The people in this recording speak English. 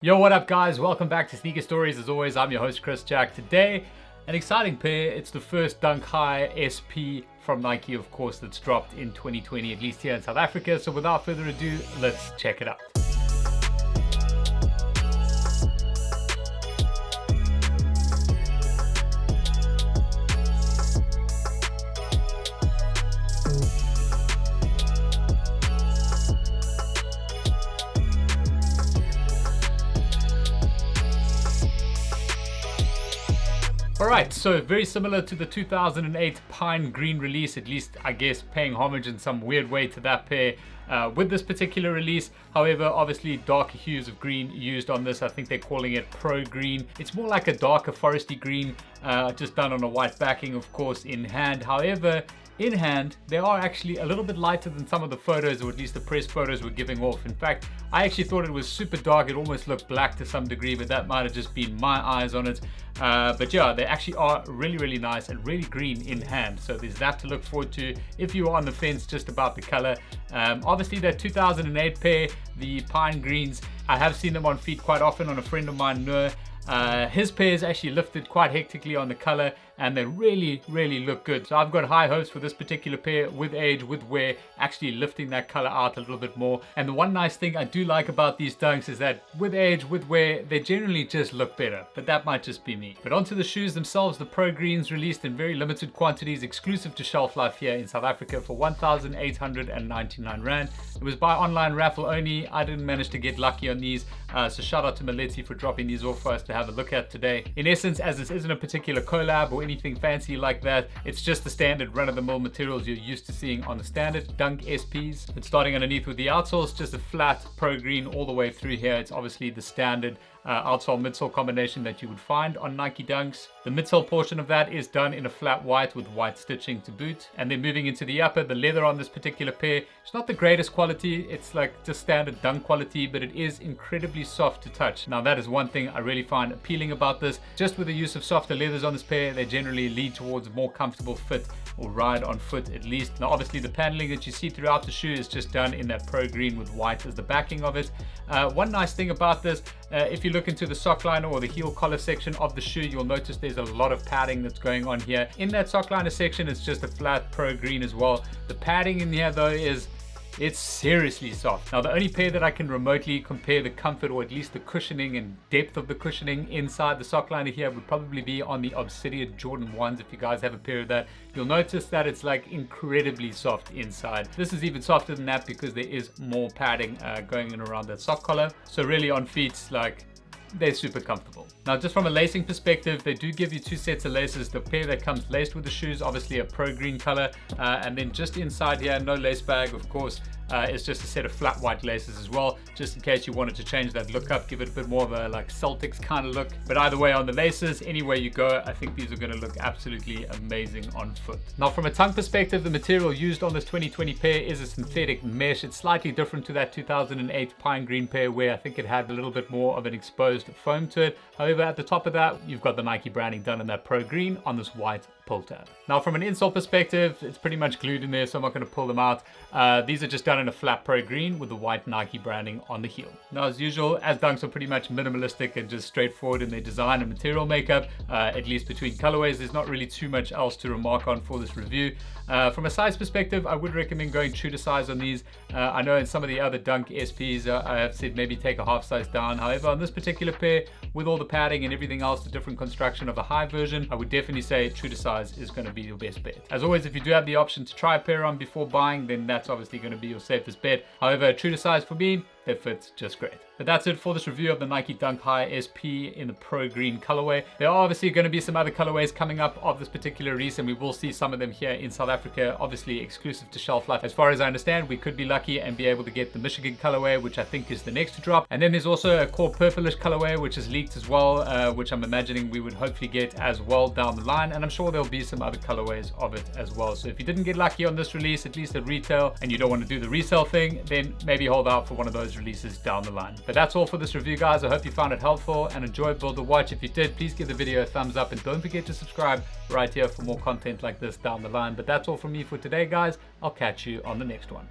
Yo, what up guys? Welcome back to Sneaker Stories. As always, I'm your host Chris Jack. Today, an exciting pair. It's the first Dunk High SP from Nike, of course, that's dropped in 2020, at least here in South Africa. So without further ado, let's check it out. Alright, so very similar to the 2008 Pine Green release, at least I guess paying homage in some weird way to that pair with this particular release. However, obviously darker hues of green used on this. I think they're calling it Pro Green. It's more like a darker foresty green, just done on a white backing, of course, in hand. However, in hand, they are actually a little bit lighter than some of the photos, or at least the press photos were giving off. In fact, I actually thought it was super dark. It almost looked black to some degree, but that might have just been my eyes on it. But yeah, they actually are really nice and really green in hand. So there's that to look forward to if you are on the fence just about the color. Obviously that 2008 pair, the Pine Greens, I have seen them on feet quite often on a friend of mine, Noor. His pairs actually lifted quite hectically on the color, and they really look good. So I've got high hopes for this particular pair with age, with wear, actually lifting that color out a little bit more. And the one nice thing I do like about these Dunks is that with age, with wear, they generally just look better, but that might just be me. But onto the shoes themselves, the Pro Greens released in very limited quantities, exclusive to shelf life here in South Africa for 1,899 Rand. It was by online raffle only. I didn't manage to get lucky on these, so shout out to Maleti for dropping these off for us to have a look at today. In essence, as this isn't a particular collab or anything fancy like that, it's just the standard run-of-the-mill materials you're used to seeing on the standard Dunk SPs. It's starting underneath with the outsoles, just a flat Pro Green all the way through here. It's obviously the standard outsole midsole combination that you would find on Nike Dunks. The midsole portion of that is done in a flat white with white stitching to boot. And then moving into the upper, the leather on this particular pair, it's not the greatest quality. It's like just standard Dunk quality, but it is incredibly soft to touch. Now that is one thing I really find appealing about this. Just with the use of softer leathers on this pair, they generally lead towards a more comfortable fit or ride on foot at least. Now obviously the paneling that you see throughout the shoe is just done in that Pro Green with white as the backing of it. One nice thing about this, if you look into the sock liner or the heel collar section of the shoe, you'll notice there's a lot of padding that's going on here. In that sock liner section, it's just a flat Pro Green as well. The padding in here though it's seriously soft. Now the only pair that I can remotely compare the comfort, or at least the cushioning and depth of the cushioning inside the sock liner here, would probably be on the Obsidian Jordan 1s. If you guys have a pair of that, you'll notice that it's like incredibly soft inside. This is even softer than that because there is more padding going in around that sock collar. So really on feet, like, they're super comfortable. Now just from a lacing perspective, they do give you two sets of laces. The pair that comes laced with the shoes, obviously a Pro Green color, and then just inside here, no lace bag of course, it's just a set of flat white laces as well, just in case you wanted to change that look up, give it a bit more of a like Celtics kind of look. But either way, on the laces, anywhere you go, I think these are going to look absolutely amazing on foot. Now from a tongue perspective, the material used on this 2020 pair is a synthetic mesh. It's slightly different to that 2008 Pine Green pair where I think it had a little bit more of an exposed foam to it. However, at the top of that, you've got the Nike branding done in that Pro Green on this white pull tab. Now from an insole perspective, it's pretty much glued in there, so I'm not going to pull them out. These are just done in a flat Pro Green with the white Nike branding on the heel. Now as usual, as Dunks are pretty much minimalistic and just straightforward in their design and material makeup, at least between colorways, there's not really too much else to remark on for this review. From a size perspective, I would recommend going true to size on these. I know in some of the other Dunk SPs, I have said maybe take a half size down. However, on this particular pair, with all the padding and everything else, the different construction of the high version, I would definitely say true to size is going to be your best bet. As always, if you do have the option to try a pair on before buying, then that's obviously going to be your safest bet. However, true to size for me, it fits just great. But that's it for this review of the Nike Dunk High SP in the Pro Green colorway. There are obviously going to be some other colorways coming up of this particular release, and we will see some of them here in South Africa, obviously exclusive to shelf life. As far as I understand, we could be lucky and be able to get the Michigan colorway, which I think is the next to drop. And then there's also a core purplish colorway, which is leaked as well, which I'm imagining we would hopefully get as well down the line. And I'm sure there'll be some other colorways of it as well. So if you didn't get lucky on this release, at least at retail, and you don't want to do the resale thing, then maybe hold out for one of those releases down the line. But that's all for this review, guys. I hope you found it helpful and enjoyable to watch. If you did, please give the video a thumbs up and don't forget to subscribe right here for more content like this down the line. But that's all from me for today, guys. I'll catch you on the next one.